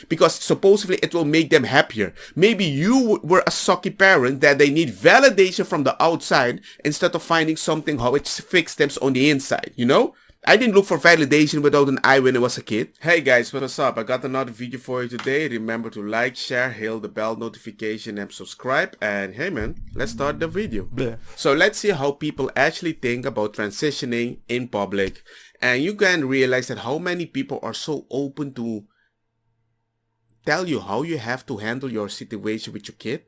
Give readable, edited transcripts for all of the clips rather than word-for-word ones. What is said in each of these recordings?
because supposedly it will make them happier. Maybe you were a sucky parent that they need validation from the outside instead of finding something how it fixed them on the inside, you know? I didn't look for validation without an eye when I was a kid. Hey guys, what's up? I got another video for you today. Remember to like, share, hit the bell notification and subscribe. And hey man, let's start the video. Bleh. So let's see how people actually think about transitioning in public. And you can realize that how many people are so open to tell you how you have to handle your situation with your kid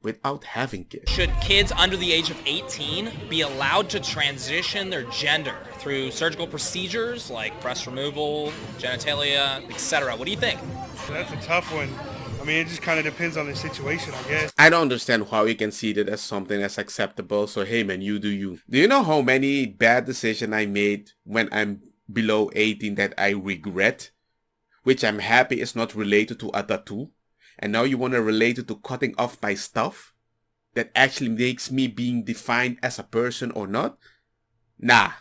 without having kids. Should kids under the age of 18 be allowed to transition their gender through surgical procedures like breast removal, genitalia, etc.? What do you think? That's a tough one. I mean, it just kind of depends on the situation, I guess. I don't understand how you can see that as something that's acceptable. So hey man, you do you. Do you know how many bad decisions I made when I'm below 18 that I regret? Which I'm happy is not related to a tattoo. And now you want to relate it to cutting off my stuff? That actually makes me being defined as a person or not? Nah.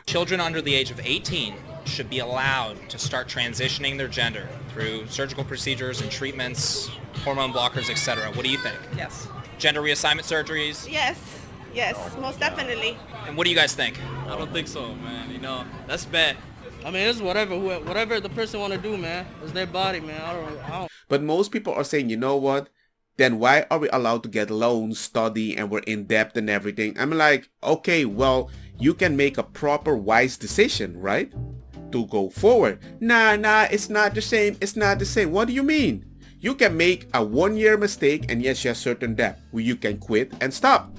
Children under the age of 18 should be allowed to start transitioning their gender through surgical procedures and treatments, hormone blockers, etc. What do you think? Yes. Gender reassignment surgeries? Yes, most definitely. And what do you guys think? I don't think so, man. You know, that's bad. I mean, it's whatever the person want to do, man. It's their body, man. I don't. But most people are saying, you know what? Then why are we allowed to get loans, study, and we're in debt and everything? I'm like, okay, well, you can make a proper, wise decision, right? To go forward. Nah, it's not the same. It's not the same. What do you mean? You can make a 1-year mistake and yes, you have certain debt where you can quit and stop.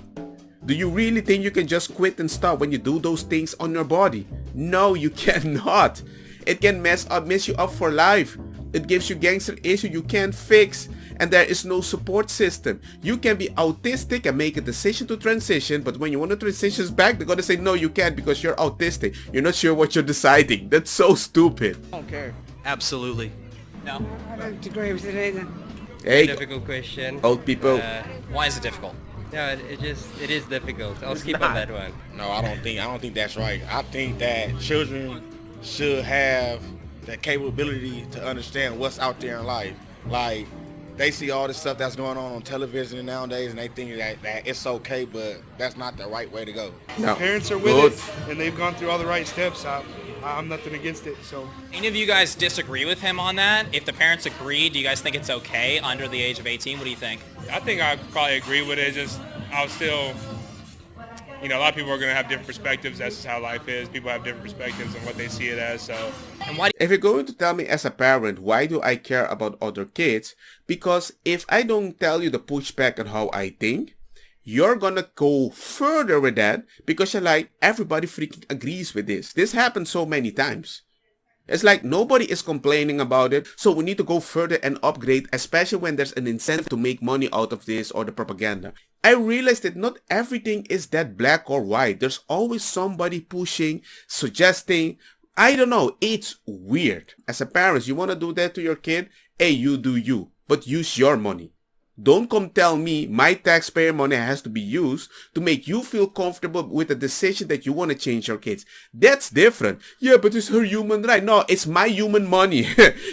Do you really think you can just quit and stop when you do those things on your body? No, you cannot. It can mess you up for life. It gives you gangster issue you can't fix, and there is no support system. You can be autistic and make a decision to transition, but when you want to transition back, they're gonna say no, you can't because you're autistic. You're not sure what you're deciding. That's so stupid. I don't care. Absolutely. No. I don't agree with it either. Hey, Difficult question. old people. Why is it difficult? No, it is difficult. I'll skip on that one. No, I don't think that's right. I think that children should have the capability to understand what's out there in life. Like, they see all this stuff that's going on television nowadays and they think that it's okay, but that's not the right way to go. No. Parents are with it, and they've gone through all the right steps. I'm nothing against it, so. Any of you guys disagree with him on that? If the parents agree, do you guys think it's okay under the age of 18? What do you think? I think I probably agree with it. Just, I'll still, you know, a lot of people are going to have different perspectives. That's just how life is. People have different perspectives and what they see it as, so. And why? If you're going to tell me as a parent, why do I care about other kids? Because if I don't tell you the pushback on how I think, you're gonna go further with that because you're like, everybody freaking agrees with this. This happens so many times. It's like nobody is complaining about it, so we need to go further and upgrade, especially when there's an incentive to make money out of this or the propaganda. I realized that not everything is that black or white. There's always somebody pushing, suggesting. I don't know. It's weird. As a parent, you want to do that to your kid? Hey, you do you, but use your money. Don't come tell me my taxpayer money has to be used to make you feel comfortable with the decision that you want to change your kids. That's different. Yeah, but it's her human right. No, it's my human money.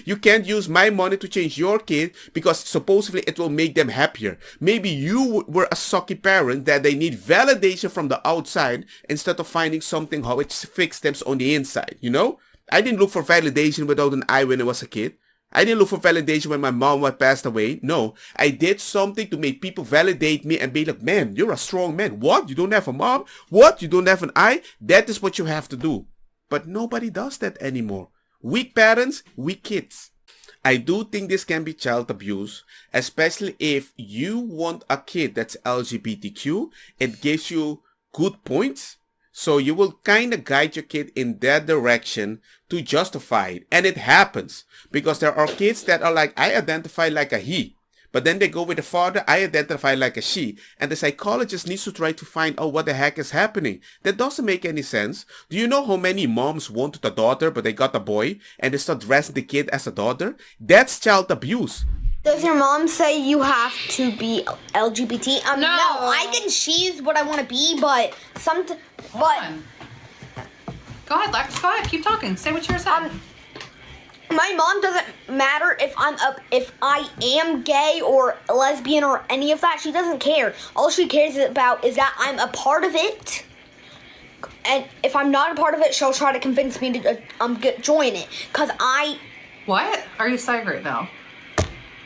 You can't use my money to change your kid because supposedly it will make them happier. Maybe you were a sucky parent that they need validation from the outside instead of finding something how it fixed them on the inside, you know? I didn't look for validation without an eye when I was a kid. I didn't look for validation when my mom had passed away. No, I did something to make people validate me and be like, man, you're a strong man. What? You don't have a mom? What? You don't have an eye? That is what you have to do. But nobody does that anymore. Weak parents, weak kids. I do think this can be child abuse, especially if you want a kid that's LGBTQ. It gives you good points. So you will kind of guide your kid in that direction to justify it. And it happens because there are kids that are like, I identify like a he. But then they go with the father, I identify like a she. And the psychologist needs to try to find out what the heck is happening. That doesn't make any sense. Do you know how many moms wanted a daughter but they got a boy and they start dressing the kid as a daughter? That's child abuse. Does your mom say you have to be LGBT? No, I think she's what I want to be, but Go ahead, Lex. Go ahead. Keep talking. Say what you're saying. My mom doesn't matter if I am gay or lesbian or any of that. She doesn't care. All she cares about is that I'm a part of it. And if I'm not a part of it, she'll try to convince me to join it. Cause What are you saying right now?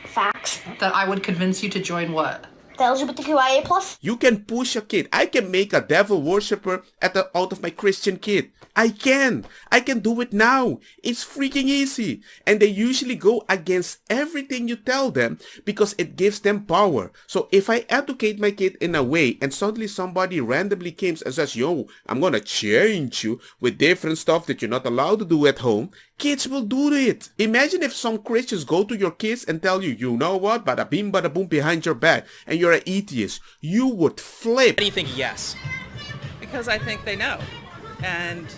Facts. That I would convince you to join what? The LGBTQIA+. You can push a kid. I can make a devil worshiper out of my Christian kid. I can do it now. It's freaking easy. And they usually go against everything you tell them because it gives them power. So if I educate my kid in a way and suddenly somebody randomly comes and says, yo, I'm gonna change you with different stuff that you're not allowed to do at home, kids will do it. Imagine if some Christians go to your kids and tell you, you know what, bada bing bada boom behind your back, and you're an atheist. You would flip. Why do you think yes? Because I think they know. And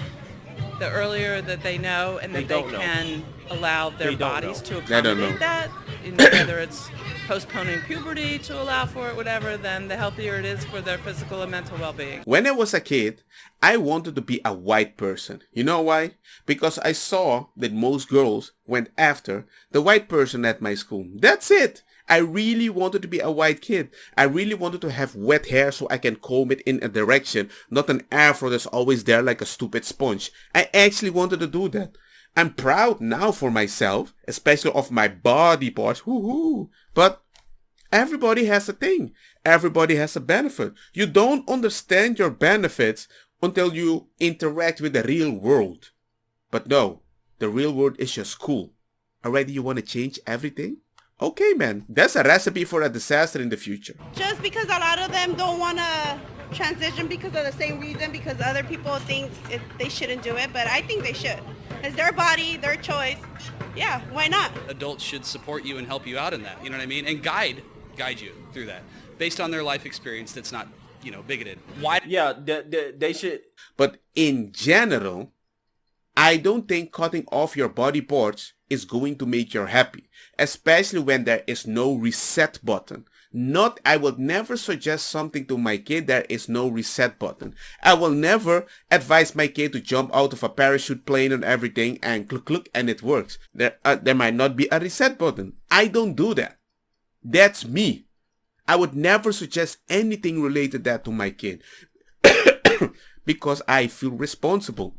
the earlier that they know and that they can allow their bodies to accommodate that, whether it's postponing puberty to allow for it, whatever, then the healthier it is for their physical and mental well-being. When I was a kid, I wanted to be a white person. You know why? Because I saw that most girls went after the white person at my school. That's it. I really wanted to be a white kid. I really wanted to have wet hair so I can comb it in a direction, not an afro that's always there like a stupid sponge. I actually wanted to do that. I'm proud now for myself, especially of my body parts. Woohoo! But everybody has a thing. Everybody has a benefit. You don't understand your benefits until you interact with the real world. But no, the real world is your school. Already you want to change everything? Okay, man, that's a recipe for a disaster in the future. Just because a lot of them don't want to transition because of the same reason, because other people think they shouldn't do it, but I think they should. It's their body, their choice. Yeah, why not? Adults should support you and help you out in that, you know what I mean? And guide you through that based on their life experience that's not, bigoted. Why? Yeah, they should. But in general, I don't think cutting off your body parts is going to make you happy, especially when there is no reset button. I will never suggest something to my kid there is no reset button. I will never advise my kid to jump out of a parachute plane and everything and click and it works. There might not be a reset button. I don't do that. That's me. I would never suggest anything related to that to my kid because I feel responsible.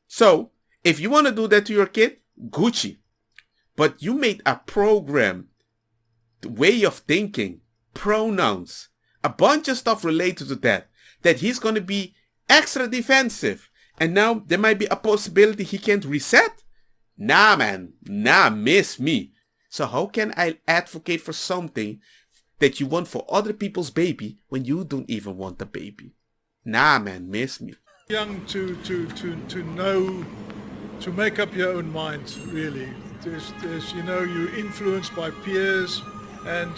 So, if you want to do that to your kid, Gucci. But you made a program, way of thinking, pronouns, a bunch of stuff related to that he's going to be extra defensive. And now there might be a possibility he can't reset? Nah, man. Nah, miss me. So how can I advocate for something that you want for other people's baby when you don't even want the baby? Nah, man, miss me. Young to know, to make up your own mind, really. There's you're influenced by peers and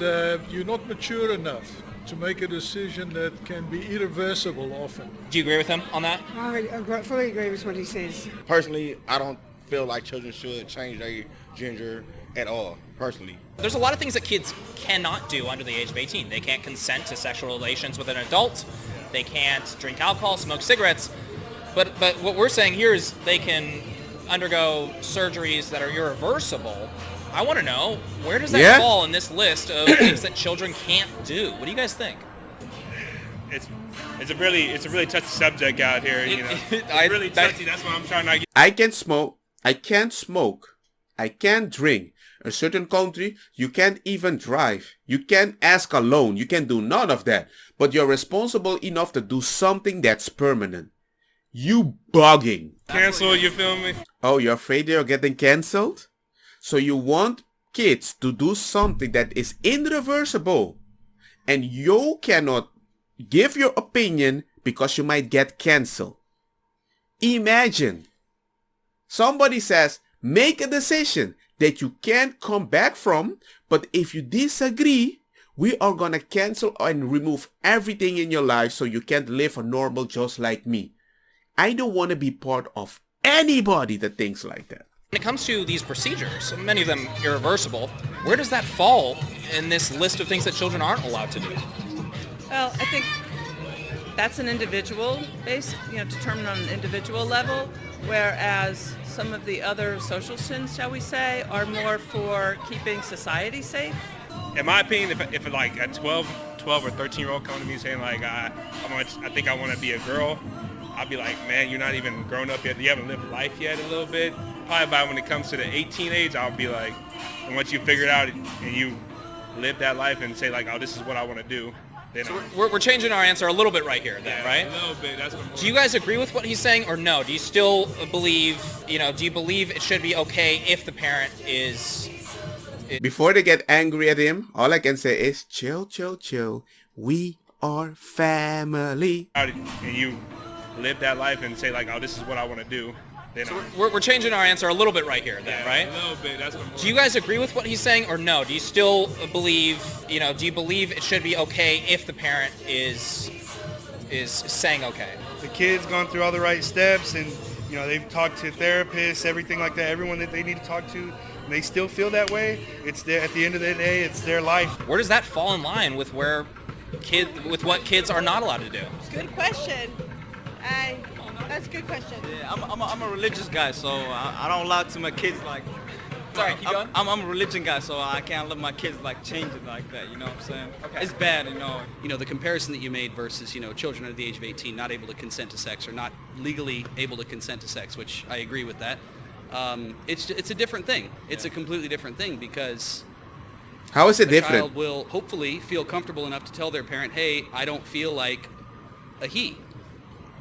you're not mature enough to make a decision that can be irreversible often. Do you agree with him on that? I fully agree with what he says. Personally, I don't feel like children should change their gender at all, personally. There's a lot of things that kids cannot do under the age of 18. They can't consent to sexual relations with an adult. They can't drink alcohol, smoke cigarettes. But what we're saying here is they can undergo surgeries that are irreversible. I want to know, where does that fall in this list of things that children can't do? What do you guys think? It's a really touchy subject out here, It's really touchy. That's what I'm trying to get. I can smoke. I can't smoke. I can't drink. In a certain country, you can't even drive. You can't ask a loan. You can't do none of that. But you're responsible enough to do something that's permanent. You bugging. Cancel, you feel me? Oh, you're afraid you're getting canceled? So you want kids to do something that is irreversible. And you cannot give your opinion because you might get canceled. Imagine. Somebody says, make a decision that you can't come back from, but if you disagree, we are gonna cancel and remove everything in your life so you can't live a normal just like me. I don't want to be part of anybody that thinks like that. When it comes to these procedures, many of them irreversible, where does that fall in this list of things that children aren't allowed to do? Well, I think that's an individual based, determined on an individual level, whereas some of the other social sins, shall we say, are more for keeping society safe. In my opinion, if like a 12 or 13-year-old come to me saying like, I think I want to be a girl, I'll be like, man, you're not even grown up yet. You haven't lived life yet a little bit. Probably by when it comes to the 18 age, I'll be like, and once you figure it out and you live that life and say like, oh, this is what I want to do. Then so we're changing our answer a little bit right here then, right? A little bit. That's what do you guys agree with what he's saying or no? Do you still believe, do you believe it should be okay if the parent is... Before they get angry at him, all I can say is chill, chill, chill. We are family. And you live that life and say like, oh, this is what I want to do. So we're changing our answer a little bit right here then, right? A little bit. That's what do you guys agree with what he's saying or no? Do you still believe, do you believe it should be okay if the parent is saying okay? The kid's gone through all the right steps and, they've talked to therapists, everything like that, everyone that they need to talk to, and they still feel that way. It's their, at the end of the day, it's their life. Where does that fall in line with what kids are not allowed to do? Good question. That's a good question. Yeah, I'm a religious guy, so I don't allow to my kids like. Sorry, keep going. I'm a religion guy, so I can't let my kids like change it like that. You know what I'm saying? Okay. It's bad, The comparison that you made versus children under the age of 18 not able to consent to sex or not legally able to consent to sex, which I agree with that. It's a different thing. It's a completely different thing because. How is it different? A child will hopefully feel comfortable enough to tell their parent, "Hey, I don't feel like a he."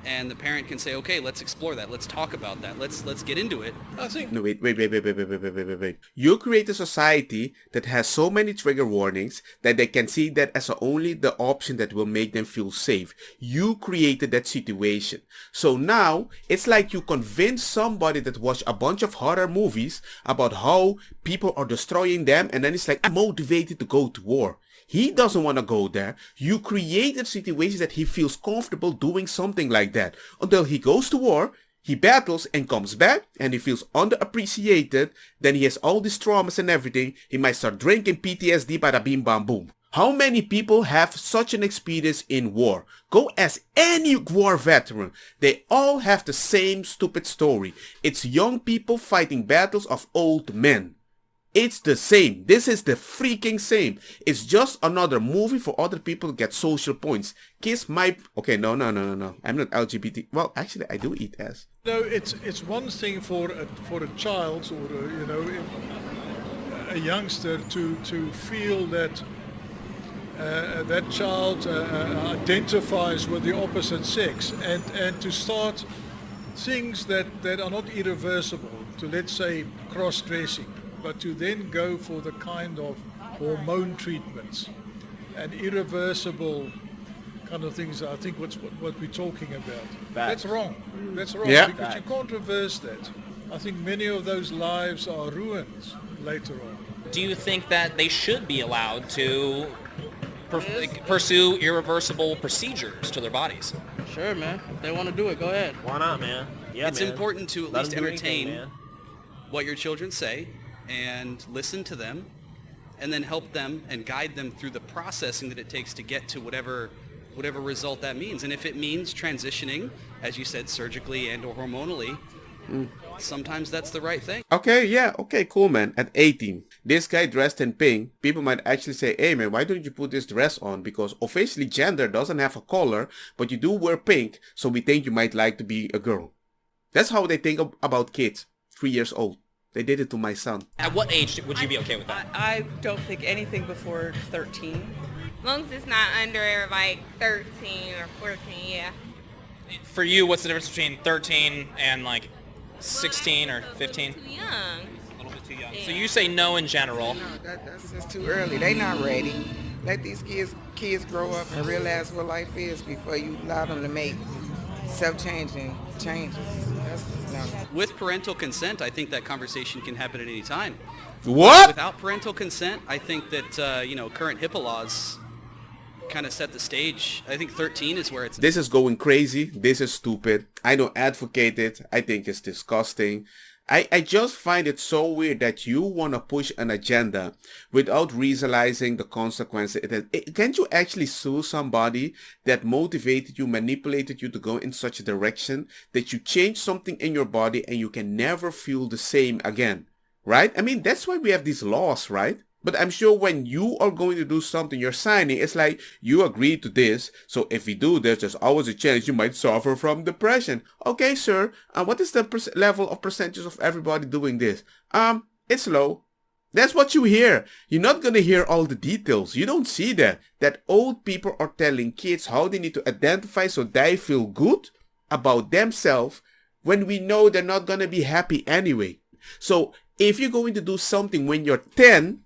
And the parent can say, okay, let's explore that. Let's talk about that. Let's get into it. I think... No, wait. You create a society that has so many trigger warnings that they can see that as only the option that will make them feel safe. You created that situation. So now, it's like you convince somebody that watched a bunch of horror movies about how people are destroying them, and then it's like, I'm motivated to go to war. He doesn't want to go there. You created situations that he feels comfortable doing something like that. Until he goes to war, he battles and comes back, and he feels underappreciated. Then he has all these traumas and everything. He might start drinking PTSD, bada bim bam boom. How many people have such an experience in war? Go ask any war veteran. They all have the same stupid story. It's young people fighting battles of old men. It's the same. This is the freaking same. It's just another movie for other people to get social points. Kiss my... Okay, no. I'm not LGBT. Well, actually, I do eat ass. No, it's one thing for a child or a youngster to feel that that child identifies with the opposite sex and to start things that are not irreversible. To let's say cross-dressing. But to then go for the kind of hormone treatments and irreversible kind of things, I think what we're talking about. That's wrong. That's wrong because you can't reverse that. I think many of those lives are ruined later on. Do you think that they should be allowed to pursue irreversible procedures to their bodies? Sure, man. If they want to do it, go ahead. Why not, man? Yeah, it's important to at least entertain what your children say and listen to them and then help them and guide them through the processing that it takes to get to whatever result that means. And if it means transitioning, as you said, surgically and or hormonally, sometimes that's the right thing. Okay, cool, man. At 18, this guy dressed in pink, people might actually say, hey, man, why don't you put this dress on? Because officially gender doesn't have a color, but you do wear pink, so we think you might like to be a girl. That's how they think about kids, 3 years old. They did it to my son. At what age would you be okay with that? I don't think anything before 13. As long as it's not under like 13 or 14, yeah. For you, what's the difference between 13 and like 16 or 15? Too young. A little bit too young. Yeah. So you say no in general. No, that's just too early. They not ready. Let these kids grow up and realize what life is before you allow them to make self-changing changes. With parental consent, I think that conversation can happen at any time. What? Without parental consent, I think that current HIPAA laws kind of set the stage. I think 13 is where it's... This is going crazy. This is stupid. I don't advocate it. I think it's disgusting. I just find it so weird that you want to push an agenda without realizing the consequences. Can't you actually sue somebody that motivated you, manipulated you to go in such a direction that you change something in your body and you can never feel the same again, right? I mean, that's why we have these laws, right? But I'm sure when you are going to do something, you're signing, it's like you agreed to this. So if we do this, there's always a chance you might suffer from depression. Okay, sir. What is the level of percentage of everybody doing this? It's low. That's what you hear. You're not going to hear all the details. You don't see that. That old people are telling kids how they need to identify so they feel good about themselves when we know they're not going to be happy anyway. So if you're going to do something when you're 10,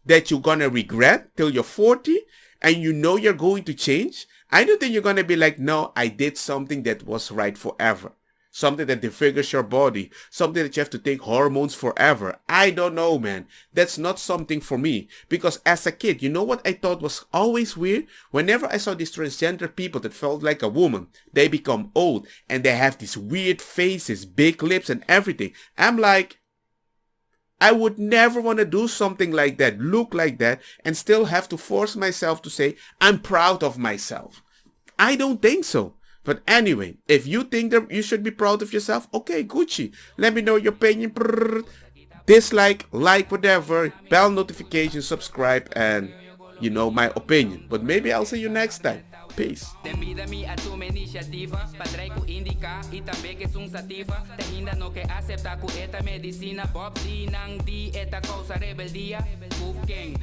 that you're gonna regret till you're 40 and you know you're going to change, I don't think you're gonna be like, no, I did something that was right forever. Something that disfigures your body. Something that you have to take hormones forever. I don't know, man. That's not something for me. Because as a kid, you know what I thought was always weird? Whenever I saw these transgender people that felt like a woman, they become old and they have these weird faces, big lips and everything. I'm like, I would never want to do something like that, look like that, and still have to force myself to say, I'm proud of myself. I don't think so. But anyway, if you think that you should be proud of yourself, okay, Gucci. Let me know your opinion. Dislike, like, whatever. Bell notification, subscribe, and you know my opinion. But maybe I'll see you next time. Peace. Convida-me a tua iniciativa, padrei ku indica e também que sum sativa. Te ainda não quer aceitar ku eta medicina, Bob D nang di eta causa rebeldia. Ku quem